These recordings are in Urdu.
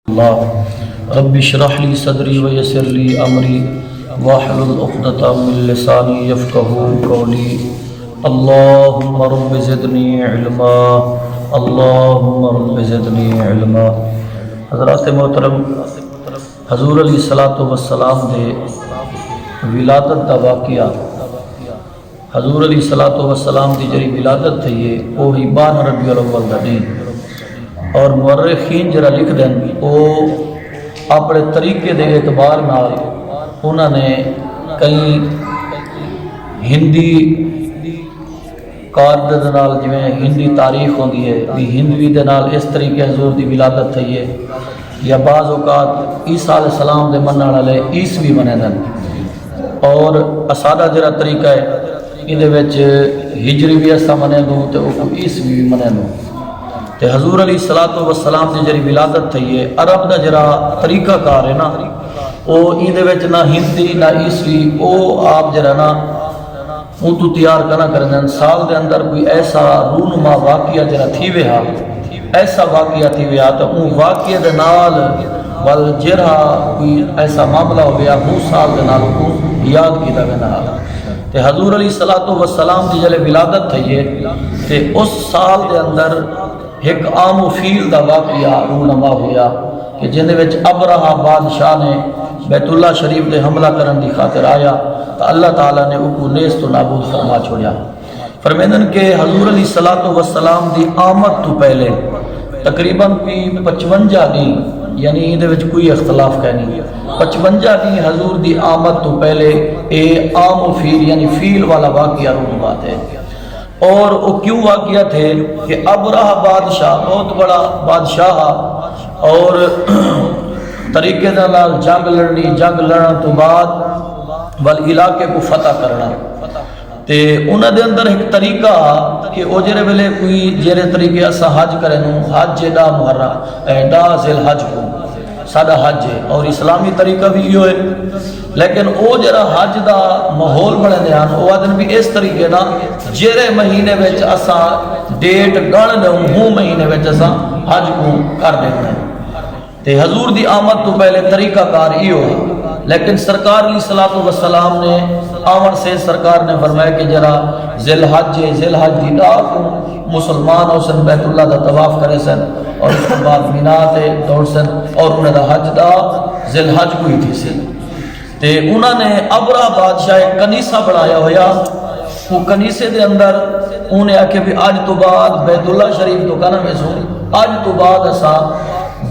اللہ رب اشرح لی صدری ویسر لی امری واحلل عقدۃ من لسانی یفقہوا قولی اللہم رب زدنی علما اللہم رب زدنی علما۔ حضرات محترم، حضور علیہ الصلوۃ والسلام دے ولادت دا واقعہ، حضور علیہ الصلوۃ والسلام دی جڑی ولادت تھی ہے وہی 12 ربیع الاول دا دن، اور مورخین جرا لکھ دیں وہ اپنے طریقے دے اعتبار نال انہوں نے کئی ہندی کارڈ دے نال جویں ہندی تاریخ ہوندی ہے بھی ہندوی دے نال اس طریقے حضور دی ولادت تھی ہے، یا بعض اوقات عیسیٰ علیہ السلام دے منن والے عیسوی منے دن، اور اسادہ جرا طریقہ ہے یہ وچ ہجری بھی ایسا منے دوں تے او عیسوی بھی منے دوں۔ تے حضور علیہ الصلوۃ والسلام دی جڑی ولادت تھی ہے عرب دا جڑا طریقہ کار ہے نا او ایندے وچ نہ ہندی نہ عیسوی، او آپ جڑا نا او تو تیار کرنا کردن سال دے اندر کوئی ایسا رونما واقعہ جڑا تھی ویا، ایسا واقعہ تھی ویا تو او واقعہ دے نال ول جڑا کوئی ایسا معاملہ ہو گیا وہ سال دے نال کو یاد کیتا ویندا۔ تے حضور علیہ الصلوۃ والسلام دی جڑی ولادت تھی ہے تے اس سال دے اندر ایک عام و فیل دا واقعہ رونما ہویا کہ جن وچ ابرہہ بادشاہ نے بیت اللہ شریف دے حملہ کرن دی خاطر آیا تو اللہ تعالیٰ نے او نیست و نابود فرما چھوڑیا۔ فرمیندن کہ حضور علیہ الصلوۃ والسلام دی آمد تو پہلے تقریباً کوئی 55 دن، یعنی یہ وچ کوئی اختلاف کہ نہیں، 55 دن حضور دی آمد تو پہلے اے عام و فیل یعنی فیل والا واقعہ رونما ہے۔ اور وہ کیوں واقعہ تھے کہ ابرہہ بادشاہ بہت بڑا بادشاہ اور طریقے نال جنگ لڑنی، جنگ لڑن تو بعد ول علاقے کو فتح کرنا، تے انہاں دے اندر ایک طریقہ کہ او جڑے ویلے کوئی جڑے طریقے اسا حج کرے نوں حج دا محرم دا ذل حج کو سادہ حج ہے اور اسلامی طریقہ بھی یہ ہے، لیکن او جڑا حج دا ماحول بنے دے ہن او آدن بھی اس طریقے نا جڑے مہینے وچ اسا ڈیٹ گن دوں ہوں مہینے وچ اسا حج کو کر دینا ہے۔ تے حضور دی آمد تو پہلے طریقہ کار یہ ہو، لیکن سرکار علیہ الصلوۃ والسلام نے آمد سے سرکار نے فرمایا کہ جرا ذل حج دی رات کو مسلمان ہو سن بیت اللہ دا طواف کرے سن اور اس کے بعد مینا تے دوڑ سن اور انہاں دا حج دا ذل حج کو ہی تھی سی۔ تے انہاں نے ابرہہ بادشاہ ایک کنیسہ بنایا ہویا، وہ کنیسے دے اندر انہیں آکھے بھی آج تو بعد بیت اللہ شریف تو کہنا میں سن آج تو بعد اسا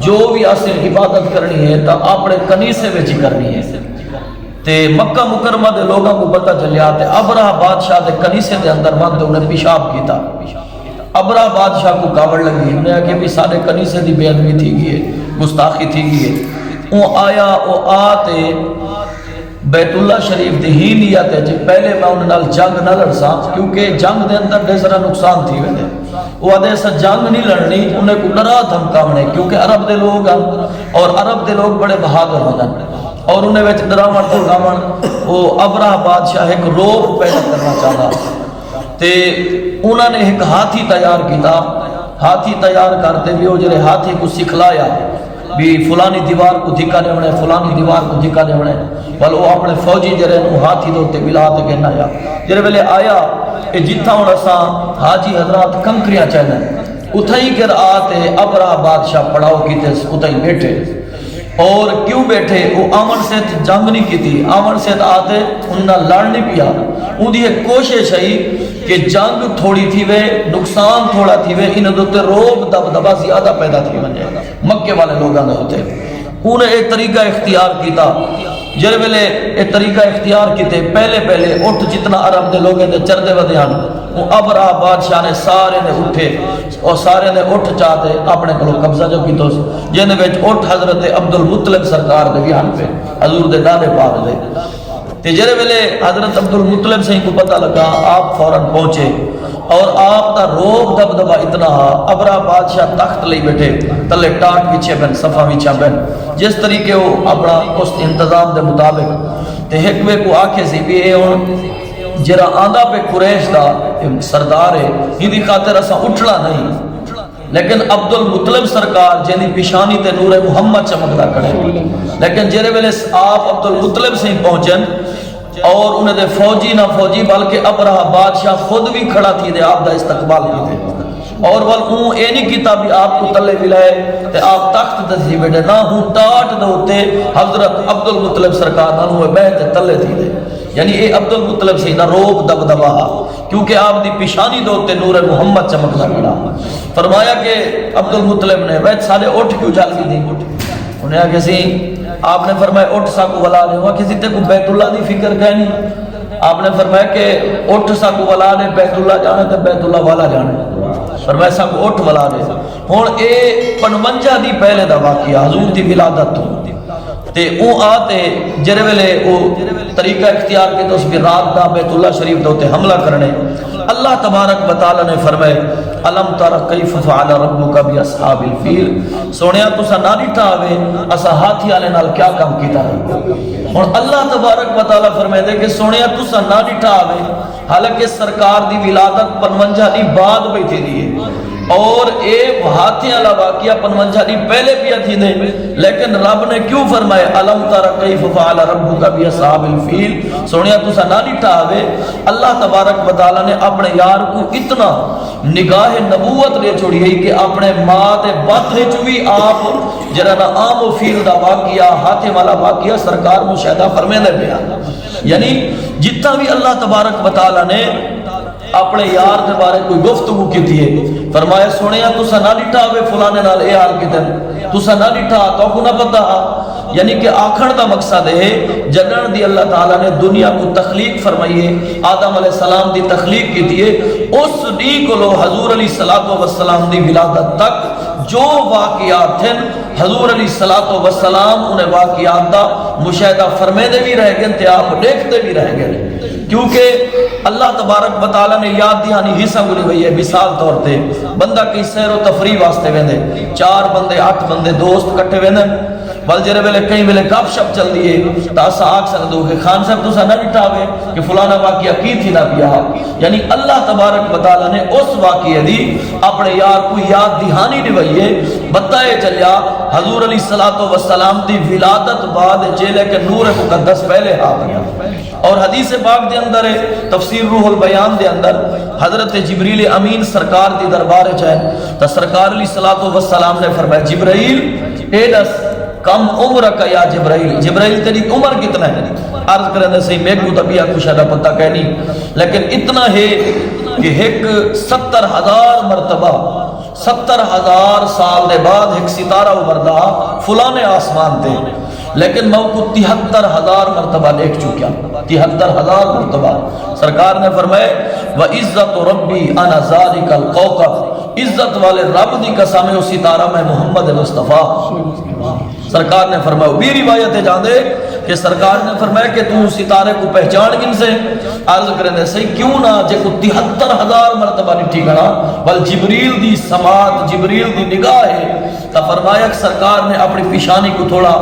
جو بھی اسے عبادت کرنی ہے تا اپنے کنیسے وچ ہی کرنی ہے۔ تے مکہ مکرمہ دے لوگوں کو پتہ چلیا تے ابرہہ بادشاہ دے کنیسے دے اندر مند انہیں پیشاب کیتا۔ ابرہہ بادشاہ کو کاوڑ لگی، انہیں آکھے بھی سارے کنیسے دی بے ادبی تھی گئی ہے، گستاخی تھی گئی ہے۔ وہ آیا وہ آتے بیت اللہ شریف دی ہی نیت ہے جی پہلے میں انہوں نال جنگ نہ لڑسا کیونکہ جنگ دے اندر دے سارا نقصان تھی ویندے، وہ آدھے سا جنگ نہیں لڑنی، انہیں کو ڈرا دھمکاونے کیونکہ عرب دے لوگ ہیں اور عرب دے لوگ بڑے بہادر ہوندے اور انہیں وچ ڈراون دھمکاون وہ ابرہہ بادشاہ ایک روب پیدا کرنا چاہتا تے انہوں نے ایک ہاتھی تیار کیتا، ہاتھی تیار کرتے بھی وہ جڑے ہاتھی کو سکھلایا بھی فلانی دیوار کو دھکا دے ہونے، فلانی دیوار کو دھکا دے ہونے، بل وہ اپنے فوجی جڑے نو ہاتھی دوتے ملا تے کہنا آیا جڑے ویلے آیا کہ جتھا ہن اساں حاجی حضرات کنکریاں چاہنے اتھائی کر آتے ابرہہ بادشاہ پڑاؤ کیتے اتھائی بیٹھے، اور کیوں بیٹھے وہ امن سے جنگ نہیں کی تھی، امن سے آتے انہاں لڑ نہیں پیا، ان دی ایک کوشش ہے کہ جنگ تھوڑی تھی وے نقصان تھوڑا تھی وے انہاں دوتے روب دبدبا زیادہ پیدا تھی ونجے مکے والے لوگاں دے ہوتے، انہیں ایک طریقہ اختیار کیتا جڑے ویلے ایک طریقہ اختیار کیتے پہلے اٹھ جتنا عرب دے لوگوں دے چردے ودے ہن وہ ابرہہ بادشاہ نے سارے نے اٹھے اور سارے نے اٹھ چاہتے اپنے کو قبضہ جو کیتو جن وچ اٹھ حضرت عبدالمطلب سرکار دے بھی ہن پہ حضور دے دادے پاک دے تے جڑے ویلے حضرت عبدالمطلب سے کو پتہ لگا آپ فوراً پہنچے اور آپ کا روب دبدبا اتنا ابرہہ بادشاہ تخت لئی بیٹھے تلے ٹاٹ پیچھے بن صفا وچا بن جس طریقے وہ اپنا اس انتظام دے مطابق تے حکمے کو آکھے سی بھی اے ہن جرا آندہ پہ قریش دا سردار ہے ہی دی خاطر اسا اٹھنا نہیں لیکن عبد المطلب سرکار جنی پیشانی تے نور محمد چمکدا کھڑے، لیکن جڑے ویلے آپ عبد المطلب سے پہنچن اور انہیں دے فوجی نہ فوجی بلکہ ابرہہ بادشاہ خود بھی کھڑا تھی دے آپ دا استقبال کیتے، اور ول اون اے نہیں کیتا بھی آپ کو تلے ملائے تے آپ تخت تے تھی بیٹھے، نہ ہوں ٹاٹ دے اوتے حضرت عبد المطلب سرکار نہ ہوئے بیٹھے تلے تھی دے، یعنی اے عبد المطلب سے نہ روب دبدبا، کیونکہ آپ دی پیشانی دے اوتے نور محمد چمکدا کھڑا۔ فرمایا کہ عبد المطلب نے بیٹھ سارے اٹھ کیوں جال کی دی، انہیں آگے سی آپ نے فرمایا اٹھ ساکو ولا نے ہوا کسی تے کو بیت اللہ دی فکر کہنی، آپ نے فرمایا کہ اٹھ ساکو ولا نے بیت اللہ جانے تے بیت اللہ والا جانے، فرمایا ساکو اٹھ ولا نے ہون اے 55 دی پہلے دا واقعہ حضور دی ولادت تو تے او آتے جرے ویلے او طریقہ اختیار کے تو اس بھی رات دا بیت اللہ شریف دوتے حملہ کرنے، اللہ تبارک و تعالی نے فرمائے الم تر کیف فعل ربک باصحاب الفیل، سونیا تسا نہ ڈٹھا ہوئے اسا ہاتھی والے نال کیا کام کیتا ہے، اور اللہ تبارک و تعالی فرمائے دے کہ سونیا تسا نہ ڈٹھا ہوئے، حالانکہ سرکار دی ولادت 55 دی بعد بیٹھی دی اور اے ہاتھی والا واقعہ 55 دی پہلے بھی تھی دے، لیکن رب نے کیوں فرمائے الم تر کیف فعل ربک باصحاب الفیل، سونیا تسا نہ ڈٹھا ہوئے، اللہ تبارک و تعالی نے اپنے یار کو اتنا نگاہ نبوت لے چھوڑی ہے کہ اپنے ماں دے بطن وچ بھی آپ جڑا نا عام و فیل دا واقعہ ہاتھی والا واقعہ سرکار مشاہدہ فرمیندے پیا، یعنی جتنا بھی اللہ تبارک و تعالی نے اپنے یار دے بارے کوئی گفتگو کی تھی ہے، فرمایا سنیا تسا نہ ڈٹھا ہوئے فلانے نال اے حال کیتے، تسا نہ ڈٹھا تو کو نہ پتا، یعنی کہ آکھن دا مقصد ہے جدن دی اللہ تعالیٰ نے دنیا کو تخلیق فرمائیے، آدم علیہ السلام دی تخلیق کی تھی، اس دی کو لو حضور علیہ السلام دی ولادت تک جو واقعات تھے حضور علیہ السلام انہیں واقعات دا مشاہدہ فرمے دے بھی رہ گئے تے آپ دیکھتے بھی رہ گئے، کیونکہ اللہ تبارک و تعالیٰ نے یاد دہانی حصہ گلی ہوئی ہے، مثال طور تے بندہ کی سیر و تفریح واسطے ویندے 4 بندے 8 بندے دوست کٹھے ویندے، بل جرے ویلے کئی ویلے گپ شپ چل دیے تا اسا آکھ سکدو کہ خان صاحب تسا نہ ڈٹھاوے کہ فلانا واقعہ کی تھی نہ پیا، یعنی اللہ تبارک و تعالی نے اس واقعے دی اپنے یار کو یاد دہانی دیوئیے، بتائے چلیا حضور علیہ السلام دی ولادت بعد جیلے کے نور مقدس پہلے آ گیا، اور حدیث پاک دے اندر تفسیر روح البیان دے اندر حضرت جبریل امین سرکار دی دربار چاہے تا سرکار علیہ السلام نے فرمایا جبرائیل اے دس کم عمر کا یا جبرائیل، جبرائیل تیری عمر کتنا ہے، عرض کرنے سے میں کو طبیعہ کو شاید پتہ کہنی، لیکن اتنا ہے کہ ایک 70,000 مرتبہ 70,000 سال دے بعد ایک ستارہ ابھردا فلانے آسمان تے، لیکن میں کو 73,000 مرتبہ دیکھ چکیا، 73,000 مرتبہ سرکار نے فرمائے وَعِزَّتُ رَبِّي أَنَا ذَلِكَ الْقَوْقَبِ، عزت والے رب دی قسم ہے ستارہ میں محمد مصطفیٰ، سرکار نے فرمایا بھی روایت ہے جاندے کہ سرکار نے فرمایا کہ تو ستارے کو پہچان گن سے، عرض کرنے سے کیوں نہ جے کو 73,000 مرتبہ نٹھی گنا، بل جبریل دی سماعت جبریل دی نگاہ ہے، تا فرمایا کہ سرکار نے اپنی پیشانی کو تھوڑا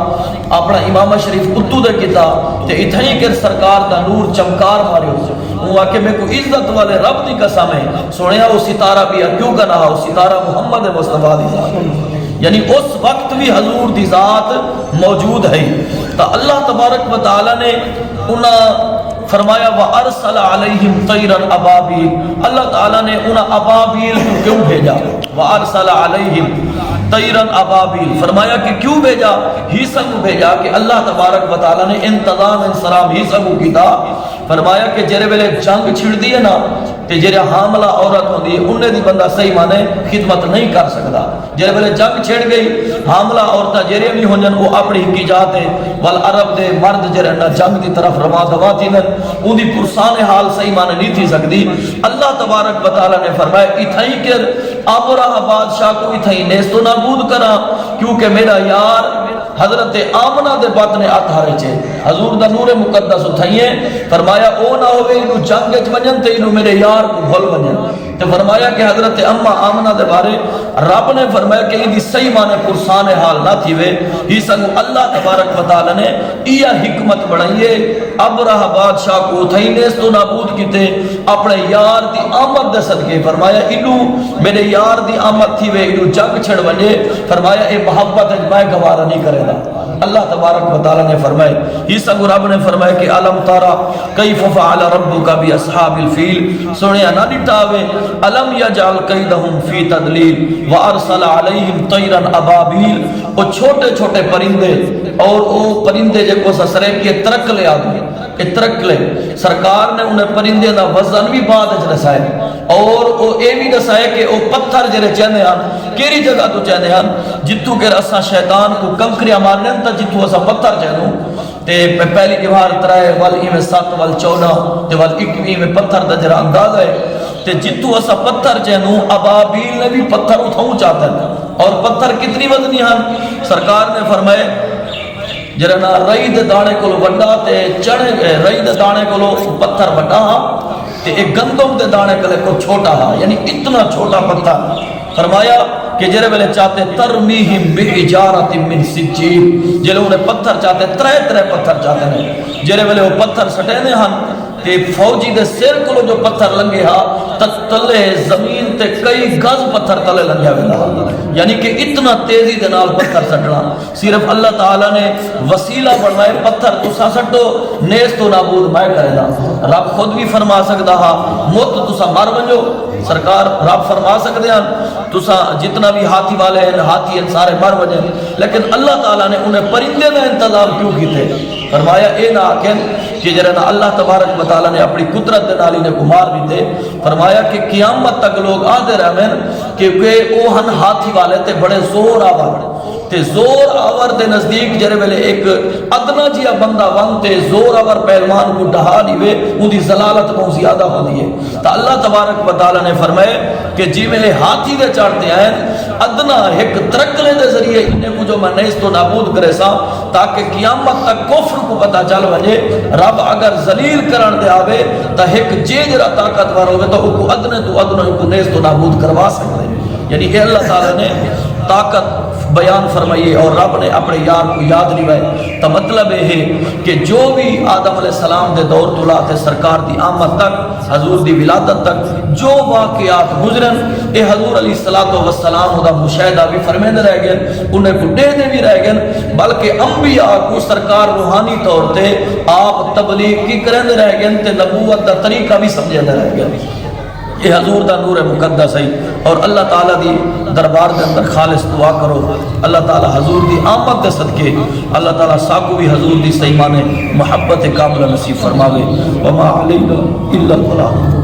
اپنا امام شریف اتو دے کیتا تے اتھائی کہ سرکار دا نور چمکار مارے ہو، وہ آکے میں کو عزت والے رب دی قسم ہے، سنیا وہ ستارہ بھی کیوں کنا وہ ستارہ محمد مصطفیٰ دی ذات، یعنی اس وقت بھی حضور دی ذات موجود ہے، تا اللہ تبارک و تعالی نے انہاں فرمایا وَأَرْسَلَ عَلَيْهِمْ طَيْرًا أَبَابِيلَ، اللہ تعالیٰ نے انہاں ابابیل کو کیوں بھیجا، وَأَرْسَلَ عَلَيْهِمْ طَيْرًا أَبَابِيلَ، فرمایا کہ کیوں بھیجا، حیثہ کو بھیجا کہ اللہ تبارک و تعالیٰ نے انتظام انسلام حیثہ کو کیتا، فرمایا کہ جرے ویلے جنگ چھڑ دیئے نا تے جرے حاملہ عورت ہوں دی انہیں دی بندہ صحیح مانے خدمت نہیں کر سکتا، جرے ویلے جنگ چھڑ گئی حاملہ عورتہ جرے بھی ہوں جن وہ اپنی ہکی جاتے والعرب دے مرد جرے نا جنگ دی طرف رما دوا تھی نا ان دی پرسان حال صحیح مانے نہیں تھی سکتی، اللہ تبارک و تعالیٰ نے فرمایا اتھائی کر آبرہ بادشاہ کو اتھائی نیست و نابود کرا، کیونکہ میرا یار حضرت آمنہ دے بات نے آتھارے چھے حضور دا نور مقدس اتھائیے، فرمایا او نہ ہوئے انہوں جنگ اچ ونجن تے انہوں میرے یار کو بھول ونجن، فرمایا کہ حضرت اما آمنہ دے بارے رب نے فرمایا کہ یہ صحیح معنی پرسان حال نہ تھی وے ہی سنگو اللہ تبارک و تعالی نے یہ حکمت بڑھائیے ابرہ بادشاہ کو تھئی نیست و نابود کیتے اپنے یار دی آمد دے صدقے فرمایا انو میرے یار دی آمد تھی وے انو جنگ چھڑ ونجے فرمایا اے محبت میں گوارا نہیں کرے دا اللہ تبارک و تعالی نے فرمائے ہی سنگو رب نے فرمایا کہ علم تارا کیف فعل ربک بی اصحاب الفیل سنیا نہ ڈٹاوے علم یجعل کیدہم فی تدلیل وارسل علیہم طیرا ابابیل وہ چھوٹے چھوٹے پرندے اور وہ پرندے جے کو سسرے کی ترکلے آدمی ترکلے سرکار نے انہیں پرندے دا وزن بھی بعد اچ رسائے اور وہ اے بھی رسائے کہ وہ پتھر جرے چہنے ہیں کیری جگہ تو چہنے ہیں جتو کہ رسا شیطان کو کنکریاں مارنے تا جتو اسا پتھر چہنوں تے پہلی دیوار ترائے والی میں 7 وال 14 تے وال 21 میں پتھر دا جرا انداز ہے تے جتو اسا پتھر چہنوں ابابیل نے بھی پتھر اٹھاؤں چاہتا ہے اور پتھر کتنی وزنی ہیں سرکار نے فرمائے جرنا رئی دے دانے کولو وڈا تے چڑھے رئی دے دانے کولو پتھر وڈا ہاں تے ایک گندم دے دانے کولے کو چھوٹا ہاں یعنی اتنا چھوٹا پتھر فرمایا کہ جرے ویلے چاہتے ترمیہم بحجارت من سجیل جلے انہیں پتھر چاہتے ترے پتھر چاہتے ہیں جرے ویلے وہ پتھر سٹے نے ہن تے فوجی دے سیر کولو جو پتھر لنگے ہاں تلے زمین تے کئی گز پتھر تلے لنگیا ویلا یعنی کہ اتنا تیزی دے نال پتھر سٹنا صرف اللہ تعالیٰ نے وسیلہ بڑھائے پتھر تسا سٹو نیست و نابود میں کرے دا رب خود بھی فرما سکتا ہاں موت تسا مر ونجو سرکار رب فرما سکتے ہیں تسا جتنا بھی ہاتھی والے ہیں ہاتھی ہیں سارے مر وجے لیکن اللہ تعالیٰ نے انہیں پرندے کا انتظام کیوں کیتے فرمایا اے نہ آکھیں کہ جرنا اللہ تبارک و تعالیٰ نے اپنی قدرت دے نالی نے گمار بھی دے فرمایا کہ قیامت تک لوگ آدھے رہمیں کہ وہ ہن ہاتھی والے تے بڑے زور آور تے زور آور دے نزدیک جرے ویلے ایک ادنا جیا بندہ ون تے زور آور پہلوان کو ڈہا لیوے ان دی ضلالت بہت زیادہ ہو دیئے تا اللہ تبارک و تعالیٰ نے فرمائے کہ جی میں ہاتھی دے چاڑتے ہیں ادنا ایک ترکلے دے ذریعے انہیں کو جو میں نیست و نابود کرے سا تاکہ قیامت تک کفر کو پتا چل وجے رب اگر ذلیل کرن دے آوے تا ایک جیجرہ طاقتور ہوئے تو کو ادنے تو ادنے کو نیست و نابود کروا سکتے یعنی کہ اللہ تعالیٰ نے طاقت بیان فرمائیے اور رب نے اپنے یار کو یاد لوائے تو مطلب ہے کہ جو بھی آدم علیہ السلام دے دور طلعات سرکار دی آمد تک حضور دی ولادت تک جو واقعات گزرن اے حضور علیہ السلام دا مشاہدہ بھی فرمیند رہ گئے انہیں کو دے بھی رہ گئے بلکہ انبیاء کو سرکار روحانی طور تے آپ تبلیغ کی کرند رہ گئے تے نبوت دا طریقہ بھی سمجھے رہ گئے یہ حضور دا نور مقدس ہے اور اللہ تعالیٰ دی دربار دے اندر خالص دعا کرو اللہ تعالیٰ حضور دی آمد دے صدقے اللہ تعالیٰ ساکو بھی حضور دی صحیح مانے محبت کاملہ نصیب فرماوے وما علینا الا البلاغ